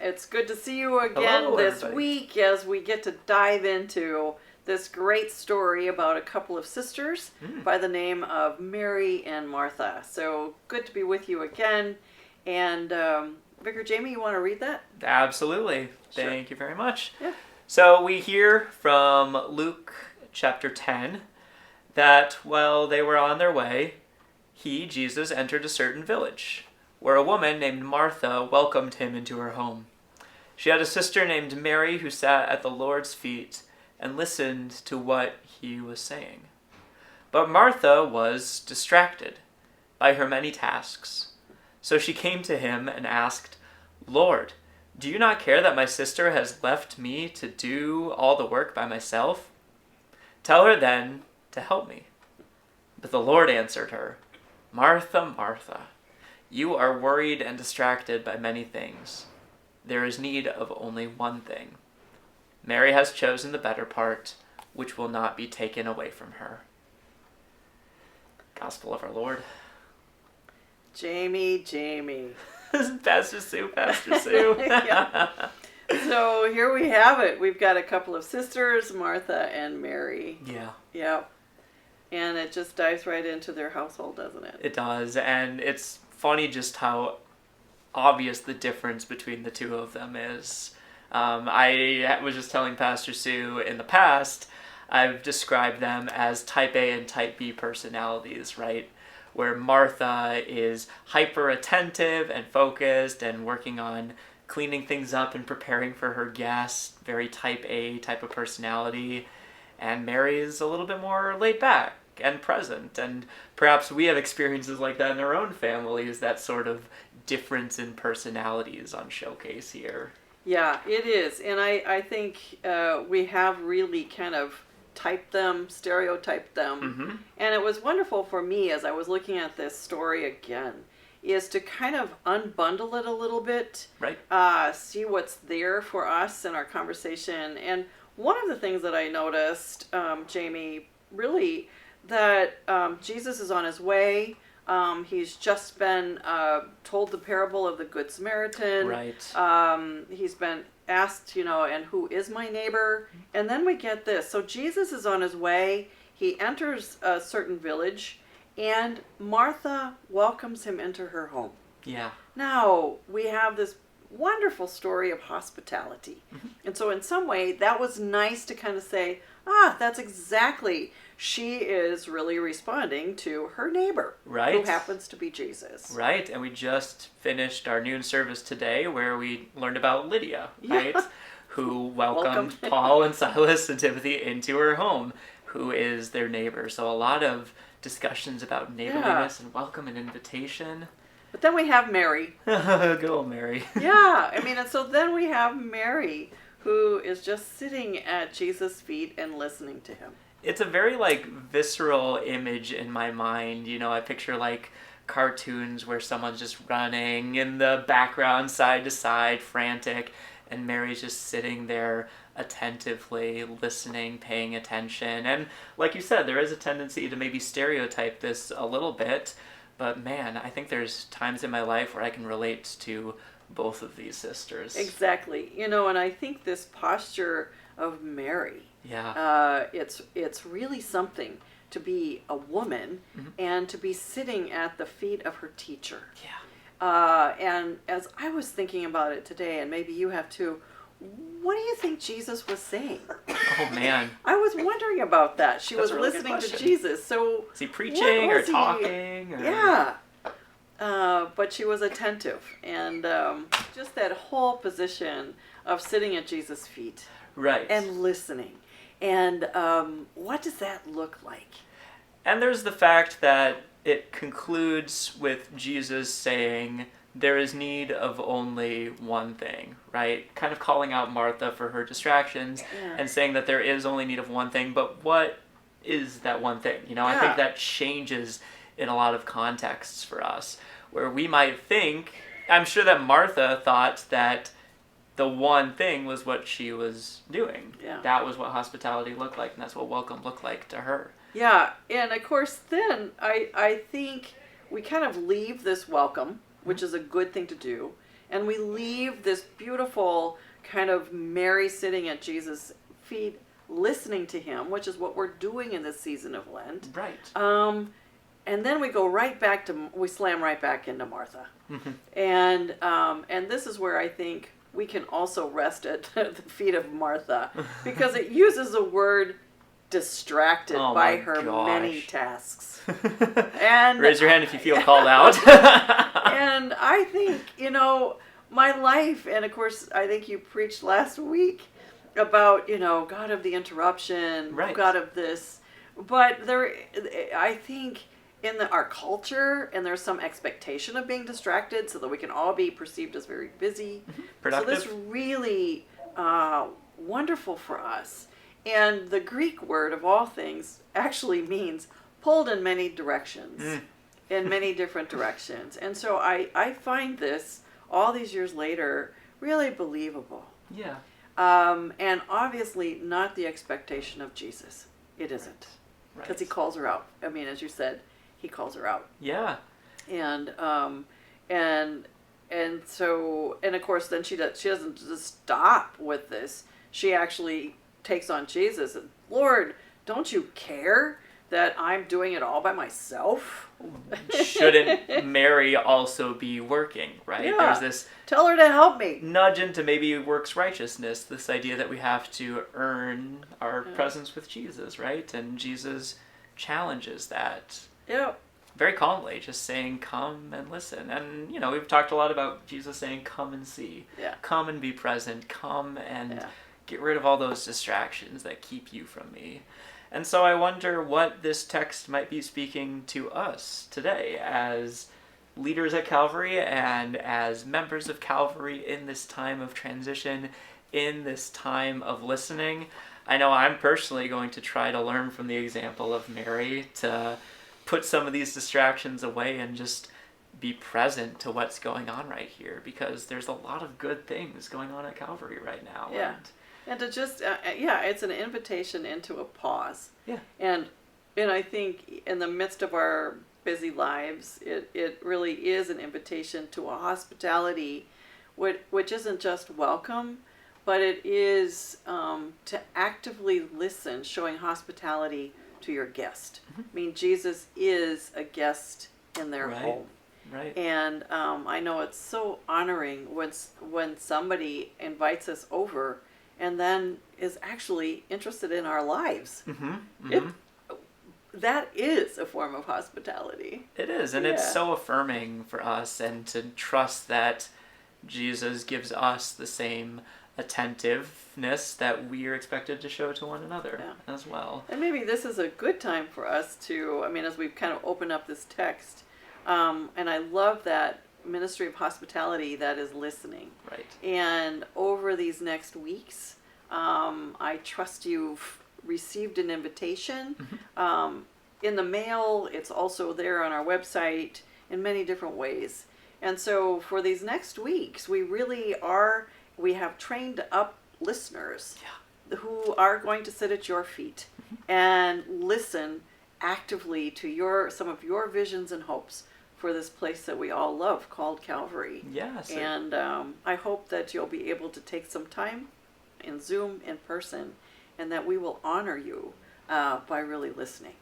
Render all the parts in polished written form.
It's good to see you again this week as we get to dive into this great story about a couple of sisters by the name of Mary and Martha. So good to be with you again. And Vicar Jami, you want to read that? Absolutely. Sure. Thank you very much. Yeah. So we hear from Luke chapter 10 that while they were on their way, Jesus, entered a certain village, where a woman named Martha welcomed him into her home. She had a sister named Mary who sat at the Lord's feet and listened to what he was saying. But Martha was distracted by her many tasks. So she came to him and asked, "Lord, do you not care that my sister has left me to do all the work by myself? Tell her then to help me." But the Lord answered her, "Martha, Martha, you are worried and distracted by many things. There is need of only one thing. Mary has chosen the better part, which will not be taken away from her." Gospel of our Lord. Jami. Pastor Sue. Yeah. So here we have it. We've got a couple of sisters, Martha and Mary. Yeah. Yep. And it just dives right into their household, doesn't it? It does, and it's funny just how obvious the difference between the two of them is. I was just telling Pastor Sue in the past, I've described them as type A and type B personalities, right? Where Martha is hyper attentive and focused and working on cleaning things up and preparing for her guests, very type A type of personality. And Mary is a little bit more laid back and present. And perhaps we have experiences like that in our own families, that sort of difference in personalities on showcase here. Yeah, it is. And I think we have really kind of stereotyped them. Mm-hmm. And it was wonderful for me as I was looking at this story again, is to kind of unbundle it a little bit. Right. See what's there for us in our conversation. And one of the things that I noticed, Jami, really, that Jesus is on his way. He's just been told the parable of the Good Samaritan. Right. He's been asked, and who is my neighbor? And then we get this. So Jesus is on his way. He enters a certain village, and Martha welcomes him into her home. Yeah. Now, we have this wonderful story of hospitality. Mm-hmm. And so in some way, that was nice to kind of say, that's exactly, she is really responding to her neighbor, right, who happens to be Jesus. Right, and we just finished our noon service today where we learned about Lydia, right, who welcomed Paul and Silas and Timothy into her home, who is their neighbor. So a lot of discussions about neighborliness and welcome and invitation. But then we have Mary. Good old Mary. Yeah, and so then we have Mary, who is just sitting at Jesus' feet and listening to him. It's a very, visceral image in my mind. I picture, cartoons where someone's just running in the background, side to side, frantic, and Mary's just sitting there attentively listening, paying attention. And like you said, there is a tendency to maybe stereotype this a little bit, but man, I think there's times in my life where I can relate to both of these sisters. Exactly. And I think this posture of Mary, it's really something to be a woman and to be sitting at the feet of her teacher. Yeah. And as I was thinking about it today, and maybe you have too, what do you think Jesus was saying? Oh, man. I was wondering about that. She was really listening to Jesus. So is he preaching or talking? Yeah. But she was attentive. And just that whole position of sitting at Jesus' feet. Right. And listening. And what does that look like? And there's the fact that it concludes with Jesus saying, there is need of only one thing, right? Kind of calling out Martha for her distractions and saying that there is only need of one thing, but what is that one thing? I think that changes in a lot of contexts for us, where we might think, I'm sure that Martha thought that the one thing was what she was doing. Yeah. That was what hospitality looked like, and that's what welcome looked like to her. Yeah, and of course then I think we kind of leave this welcome, which is a good thing to do, And we leave this beautiful kind of Mary sitting at Jesus' feet, listening to him, which is what we're doing in this season of Lent. Right. And then we go we slam right back into Martha. And this is where I think we can also rest at the feet of Martha, because it uses the word distracted by her many tasks. And raise your hand if you feel called out. And I think, my life, and of course, I think you preached last week about, God of the interruption, right. God of this. But I think in our culture, and there's some expectation of being distracted so that we can all be perceived as very busy. Productive. So this really wonderful for us. And the Greek word of all things actually means pulled in many directions, in many different directions. And so I find this, all these years later, really believable. Yeah. And obviously not the expectation of Jesus. It isn't. Because he calls her out. I mean, as you said, he calls her out. Yeah. And so, and of course then she doesn't just stop with this. She actually takes on Jesus. And, Lord, don't you care that I'm doing it all by myself? Shouldn't Mary also be working, right? Yeah. There's this tell her to help me. Nudge into maybe works righteousness, this idea that we have to earn our presence with Jesus, right? And Jesus challenges that. Yeah. Very calmly, just saying, come and listen. And, we've talked a lot about Jesus saying, come and see. Yeah. Come and be present. Come and get rid of all those distractions that keep you from me. And so I wonder what this text might be speaking to us today as leaders at Calvary and as members of Calvary in this time of transition, in this time of listening. I know I'm personally going to try to learn from the example of Mary to put some of these distractions away and just be present to what's going on right here, because there's a lot of good things going on at Calvary right now. Yeah. And to just, it's an invitation into a pause. Yeah. And I think in the midst of our busy lives, it really is an invitation to a hospitality which isn't just welcome, but it is to actively listen, showing hospitality to your guest. I mean, Jesus is a guest in their home. Right. And I know it's so honoring when somebody invites us over and then is actually interested in our lives. That is a form of hospitality. It is, and it's so affirming for us, and to trust that Jesus gives us the same attentiveness that we are expected to show to one another as well. And maybe this is a good time for us to, as we've kind of opened up this text, and I love that ministry of hospitality that is listening. Right. And over these next weeks, I trust you've received an invitation in the mail. It's also there on our website in many different ways. And so for these next weeks, we have trained up listeners who are going to sit at your feet and listen actively to some of your visions and hopes for this place that we all love called Calvary. Yes. And I hope that you'll be able to take some time in Zoom, in person, and that we will honor you by really listening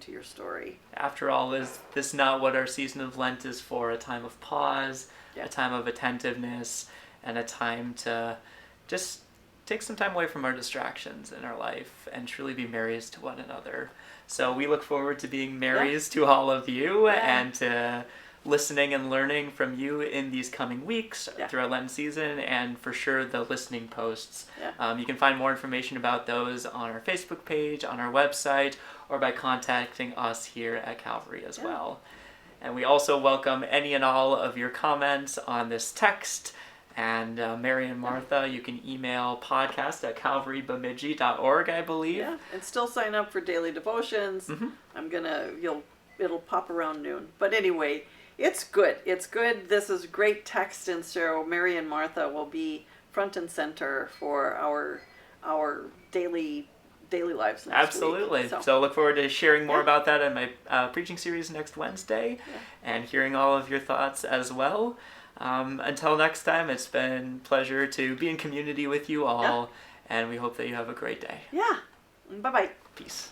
to your story. After all, is this not what our season of Lent is for? A time of pause, a time of attentiveness, and a time to just take some time away from our distractions in our life and truly be Marys to one another. So we look forward to being Marys to all of you and to listening and learning from you in these coming weeks through our Lent season, and for sure the listening posts. You can find more information about those on our Facebook page, on our website, or by contacting us here at Calvary as well. And we also welcome any and all of your comments on this text. And Mary and Martha, you can email podcast@calvarybemidji.org, I believe. Yeah, and still sign up for daily devotions. It'll pop around noon. But anyway, it's good. It's good. This is great text, and so Mary and Martha will be front and center for our daily daily lives next Absolutely. week. So look forward to sharing more about that in my preaching series next Wednesday, and hearing all of your thoughts as well. Until next time, it's been a pleasure to be in community with you all, and we hope that you have a great day. Yeah. Bye-bye. Peace.